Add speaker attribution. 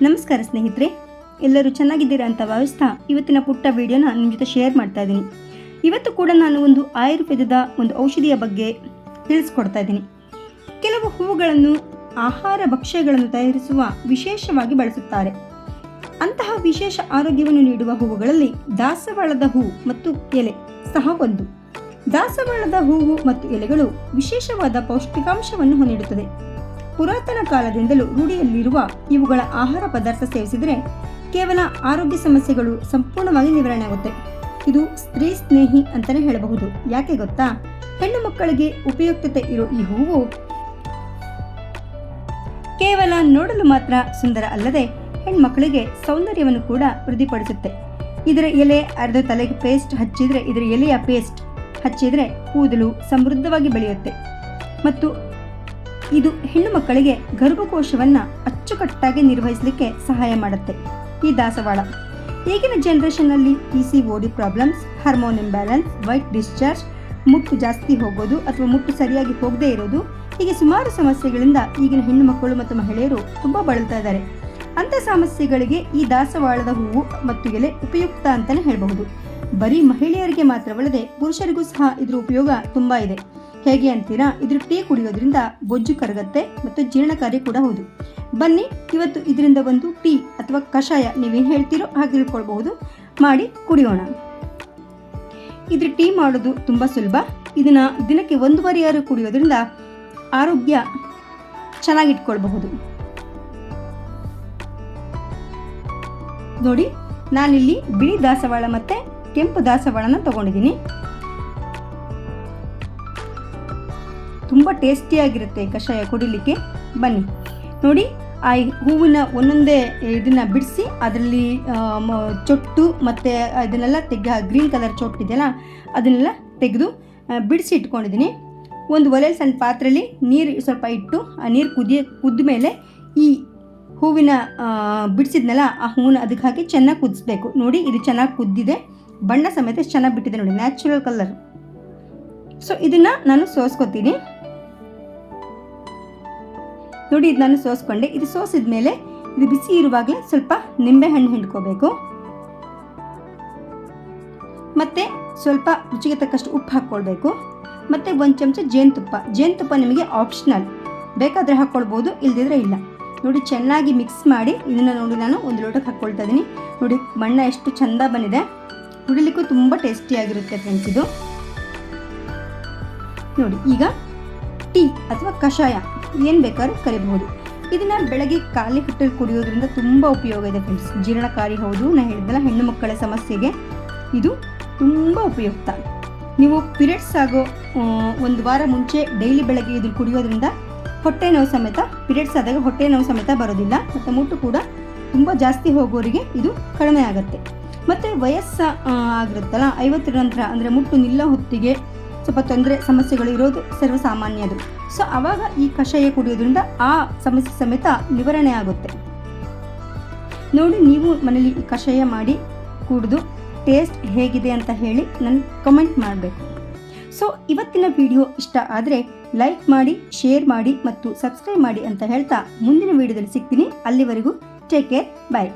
Speaker 1: ನಮಸ್ಕಾರ ಸ್ನೇಹಿತರೆ, ಎಲ್ಲರೂ ಚೆನ್ನಾಗಿದ್ದೀರಾ ಅಂತ ಭಾವಿಸ್ತಾ ಇವತ್ತಿನ ಪುಟ್ಟ ವಿಡಿಯೋನ ನಿಮ್ಮ ಜೊತೆ ಶೇರ್ ಮಾಡ್ತಾ ಇದ್ದೀನಿ. ಇವತ್ತು ಕೂಡ ನಾನು ಒಂದು ಆಯುರ್ವೇದದ ಒಂದು ಔಷಧಿಯ ಬಗ್ಗೆ ತಿಳಿಸ್ಕೊಡ್ತಾ ಇದ್ದೀನಿ. ಕೆಲವು ಹೂವುಗಳನ್ನು ಆಹಾರ ಭಕ್ಷ್ಯಗಳನ್ನು ತಯಾರಿಸುವ ವಿಶೇಷವಾಗಿ ಬಳಸುತ್ತಾರೆ. ಅಂತಹ ವಿಶೇಷ ಆರೋಗ್ಯವನ್ನು ನೀಡುವ ಹೂವುಗಳಲ್ಲಿ ದಾಸವಾಳದ ಹೂವು ಮತ್ತು ಎಲೆ ಸಹ ಒಂದು. ದಾಸವಾಳದ ಹೂವು ಮತ್ತು ಎಲೆಗಳು ವಿಶೇಷವಾದ ಪೌಷ್ಟಿಕಾಂಶವನ್ನು ನೀಡುತ್ತದೆ. ಪುರಾತನ ಕಾಲದಿಂದಲೂ ರೂಢಿಯಲ್ಲಿರುವ ಇವುಗಳ ಆಹಾರ ಪದಾರ್ಥ ಸೇವಿಸಿದರೆ ಕೇವಲ ಆರೋಗ್ಯ ಸಮಸ್ಯೆಗಳು ಸಂಪೂರ್ಣವಾಗಿ ನಿವಾರಣೆ ಆಗುತ್ತೆ. ಇದು ಸ್ತ್ರೀ ಸ್ನೇಹಿ ಅಂತಲೇ ಹೇಳಬಹುದು. ಯಾಕೆ ಗೊತ್ತಾ? ಹೆಣ್ಣು ಮಕ್ಕಳಿಗೆ ಉಪಯುಕ್ತತೆ ಇರೋ ಈ ಹೂವು ಕೇವಲ ನೋಡಲು ಮಾತ್ರ ಸುಂದರ ಅಲ್ಲದೆ ಹೆಣ್ಮಕ್ಕಳಿಗೆ ಸೌಂದರ್ಯವನ್ನು ಕೂಡ ವೃದ್ಧಿಪಡಿಸುತ್ತೆ. ಇದರ ಎಲೆ ಅರ್ಧ ತಲೆಗೆ ಪೇಸ್ಟ್ ಹಚ್ಚಿದರೆ ಇದರ ಎಲೆಯ ಪೇಸ್ಟ್ ಹಚ್ಚಿದರೆ ಕೂದಲು ಸಮೃದ್ಧವಾಗಿ ಬೆಳೆಯುತ್ತೆ ಮತ್ತು ಇದು ಹೆಣ್ಣು ಮಕ್ಕಳಿಗೆ ಗರ್ಭಕೋಶವನ್ನು ಅಚ್ಚುಕಟ್ಟಾಗಿ ನಿರ್ವಹಿಸಲಿಕ್ಕೆ ಸಹಾಯ ಮಾಡುತ್ತೆ. ಈ ದಾಸವಾಳ ಈಗಿನ ಜನರೇಷನ್ನಲ್ಲಿ PCOD problems, hormone imbalance, white discharge, ಮುಟ್ಟು ಜಾಸ್ತಿ ಹೋಗೋದು ಅಥವಾ ಮುಟ್ಟು ಸರಿಯಾಗಿ ಹೋಗದೇ ಇರೋದು, ಹೀಗೆ ಸುಮಾರು ಸಮಸ್ಯೆಗಳಿಂದ ಈಗಿನ ಹೆಣ್ಣು ಮಕ್ಕಳು ಮತ್ತು ಮಹಿಳೆಯರು ತುಂಬ ಬಳಲ್ತಾ ಇದ್ದಾರೆ. ಅಂಥ ಸಮಸ್ಯೆಗಳಿಗೆ ಈ ದಾಸವಾಳದ ಹೂವು ಮತ್ತು ಎಲೆ ಉಪಯುಕ್ತ ಅಂತಲೇ ಹೇಳಬಹುದು. ಬರೀ ಮಹಿಳೆಯರಿಗೆ ಮಾತ್ರವಲ್ಲದೆ ಪುರುಷರಿಗೂ ಸಹ ಇದರ ಉಪಯೋಗ ತುಂಬ ಇದೆ. ಹೇಗೆ ಅಂತೀರಾ? ಇದ್ರ ಟೀ ಕುಡಿಯೋದ್ರಿಂದ ಬೊಜ್ಜು ಕರಗತ್ತೆ ಮತ್ತು ಜೀರ್ಣಕಾರಿ ಕೂಡ ಹೌದು. ಬನ್ನಿ ಇವತ್ತು ಇದರಿಂದ ಒಂದು ಟೀ ಅಥವಾ ಕಷಾಯ, ನೀವೇನು ಹೇಳ್ತೀರೋ ಹಾಗೆ ತಿಳ್ಕೊಳ್ಬಹುದು, ಮಾಡಿ ಕುಡಿಯೋಣ. ಇದ್ರ ಟೀ ಮಾಡೋದು ತುಂಬ ಸುಲಭ. ಇದನ್ನ ದಿನಕ್ಕೆ 1.5 ಆರು ಕುಡಿಯೋದ್ರಿಂದ ಆರೋಗ್ಯ ಚೆನ್ನಾಗಿಟ್ಕೊಳ್ಬಹುದು. ನೋಡಿ, ನಾನಿಲ್ಲಿ ಬಿಳಿ ದಾಸವಾಳ ಮತ್ತೆ ಕೆಂಪು ದಾಸವಾಳನ ತಗೊಂಡಿದ್ದೀನಿ. ತುಂಬ ಟೇಸ್ಟಿಯಾಗಿರುತ್ತೆ ಕಷಾಯ ಕುಡಿಲಿಕ್ಕೆ. ಬನ್ನಿ ನೋಡಿ, ಆ ಹೂವಿನ ಒಂದೊಂದೇ ಇದನ್ನ ಬಿಡಿಸಿ ಅದರಲ್ಲಿ ಚೊಟ್ಟು ಮತ್ತು ಇದನ್ನೆಲ್ಲ ಗ್ರೀನ್ ಕಲರ್ ಚೊಟ್ಟು ಇದೆಯಲ್ಲ ಅದನ್ನೆಲ್ಲ ತೆಗೆದು ಬಿಡಿಸಿ ಇಟ್ಕೊಂಡಿದ್ದೀನಿ. ಒಂದು ಒಲೆಯಲ್ಲಿ ಸಣ್ಣ ಪಾತ್ರೆಯಲ್ಲಿ ನೀರು ಸ್ವಲ್ಪ ಇಟ್ಟು ಆ ನೀರು ಕುದ್ದ ಮೇಲೆ ಈ ಹೂವಿನ ಬಿಡಿಸಿದ್ನಲ್ಲ ಆ ಹೂವನ್ನ ಅದಕ್ಕೆ ಹಾಕಿ ಚೆನ್ನಾಗಿ ಕುದಿಸ್ಬೇಕು. ನೋಡಿ, ಇದು ಚೆನ್ನಾಗಿ ಕುದ್ದಿದೆ, ಬಣ್ಣ ಸಮೇತ ಚೆನ್ನಾಗಿ ಬಿಟ್ಟಿದೆ ನೋಡಿ, ನ್ಯಾಚುರಲ್ ಕಲರ್. ಸೊ ಇದನ್ನು ನಾನು ಸೋಸ್ಕೊತೀನಿ. ನೋಡಿ, ಇದು ನಾನು ಸೋಸ್ಕೊಂಡೆ. ಇದು ಸೋಸಿದ ಮೇಲೆ ಇದು ಬಿಸಿ ಇರುವಾಗಲೇ ಸ್ವಲ್ಪ ನಿಂಬೆ ಹಣ್ಣು ಹಿಂಡ್ಕೋಬೇಕು. ಮತ್ತೆ ಸ್ವಲ್ಪ ರುಚಿಗೆ ತಕ್ಕಷ್ಟು ಉಪ್ಪು ಹಾಕ್ಕೊಳ್ಬೇಕು. ಮತ್ತೆ 1 ಚಮಚ ಜೇನುತುಪ್ಪ ನಿಮಗೆ ಆಪ್ಷನಲ್, ಬೇಕಾದರೆ ಹಾಕ್ಕೊಳ್ಬೋದು, ಇಲ್ದಿದ್ರೆ ಇಲ್ಲ. ನೋಡಿ, ಚೆನ್ನಾಗಿ ಮಿಕ್ಸ್ ಮಾಡಿ ಇದನ್ನು ನೋಡಿ ನಾನು ಒಂದು ಲೋಟಕ್ಕೆ ಹಾಕ್ಕೊಳ್ತಾ ಇದ್ದೀನಿ. ನೋಡಿ, ಬಣ್ಣ ಎಷ್ಟು ಚಂದ ಬಂದಿದೆ, ಕುಡಿಲಿಕ್ಕೂ ತುಂಬ ಟೇಸ್ಟಿಯಾಗಿರುತ್ತೆ ಫ್ರೆಂಡ್ಸ್ ಇದು. ನೋಡಿ, ಈಗ ಟೀ ಅಥವಾ ಕಷಾಯ ಏನು ಬೇಕಾದ್ರೂ ಕರಿಬಹುದು. ಇದನ್ನು ಬೆಳಗ್ಗೆ ಖಾಲಿ ಹೊಟ್ಟೆಲಿ ಕುಡಿಯೋದ್ರಿಂದ ತುಂಬ ಉಪಯೋಗ ಇದೆ ಫ್ರೆಂಡ್ಸ್. ಜೀರ್ಣಕಾರಿ ಹೌದು. ನಾನು ಹೇಳಿದ್ದಲ್ಲ, ಹೆಣ್ಣು ಮಕ್ಕಳ ಸಮಸ್ಯೆಗೆ ಇದು ತುಂಬ ಉಪಯುಕ್ತ. ನೀವು ಪೀರಿಯಡ್ಸ್ ಆಗೋ 1 ವಾರ ಮುಂಚೆ ಡೈಲಿ ಬೆಳಗ್ಗೆ ಇದನ್ನು ಕುಡಿಯೋದ್ರಿಂದ ಹೊಟ್ಟೆ ನೋವು ಸಮೇತ, ಪೀರಿಯಡ್ಸ್ ಆದಾಗ ಹೊಟ್ಟೆ ನೋವು ಸಮೇತ ಬರೋದಿಲ್ಲ ಮತ್ತು ಮುಟ್ಟು ಕೂಡ ತುಂಬ ಜಾಸ್ತಿ ಹೋಗೋರಿಗೆ ಇದು ಕಡಿಮೆ ಆಗುತ್ತೆ. ಮತ್ತು ವಯಸ್ಸು ಆಗಿರುತ್ತಲ್ಲ 50 ನಂತರ, ಅಂದರೆ ಮುಟ್ಟು ನಿಲ್ಲೋ ಹೊತ್ತಿಗೆ ಸ್ವಲ್ಪ ತೊಂದರೆ ಸಮಸ್ಯೆಗಳು ಇರೋದು ಸರ್ವಸಾಮಾನ್ಯ ಅದು. ಸೊ ಆವಾಗ ಈ ಕಷಾಯ ಕುಡಿಯೋದ್ರಿಂದ ಆ ಸಮಸ್ಯೆ ಸಮೇತ ನಿವಾರಣೆ ಆಗುತ್ತೆ. ನೋಡಿ, ನೀವು ಮನೇಲಿ ಈ ಕಷಾಯ ಮಾಡಿ ಕುಡಿದು ಟೇಸ್ಟ್ ಹೇಗಿದೆ ಅಂತ ಹೇಳಿ ನನಗೆ ಕಮೆಂಟ್ ಮಾಡಬೇಕು. ಸೊ ಇವತ್ತಿನ ವಿಡಿಯೋ ಇಷ್ಟ ಆದರೆ ಲೈಕ್ ಮಾಡಿ, ಶೇರ್ ಮಾಡಿ ಮತ್ತು ಸಬ್ಸ್ಕ್ರೈಬ್ ಮಾಡಿ ಅಂತ ಹೇಳ್ತಾ ಮುಂದಿನ ವಿಡಿಯೋದಲ್ಲಿ ಸಿಗ್ತೀನಿ. ಅಲ್ಲಿವರೆಗೂ ಟೇಕ್ ಕೇರ್, ಬಾಯ್.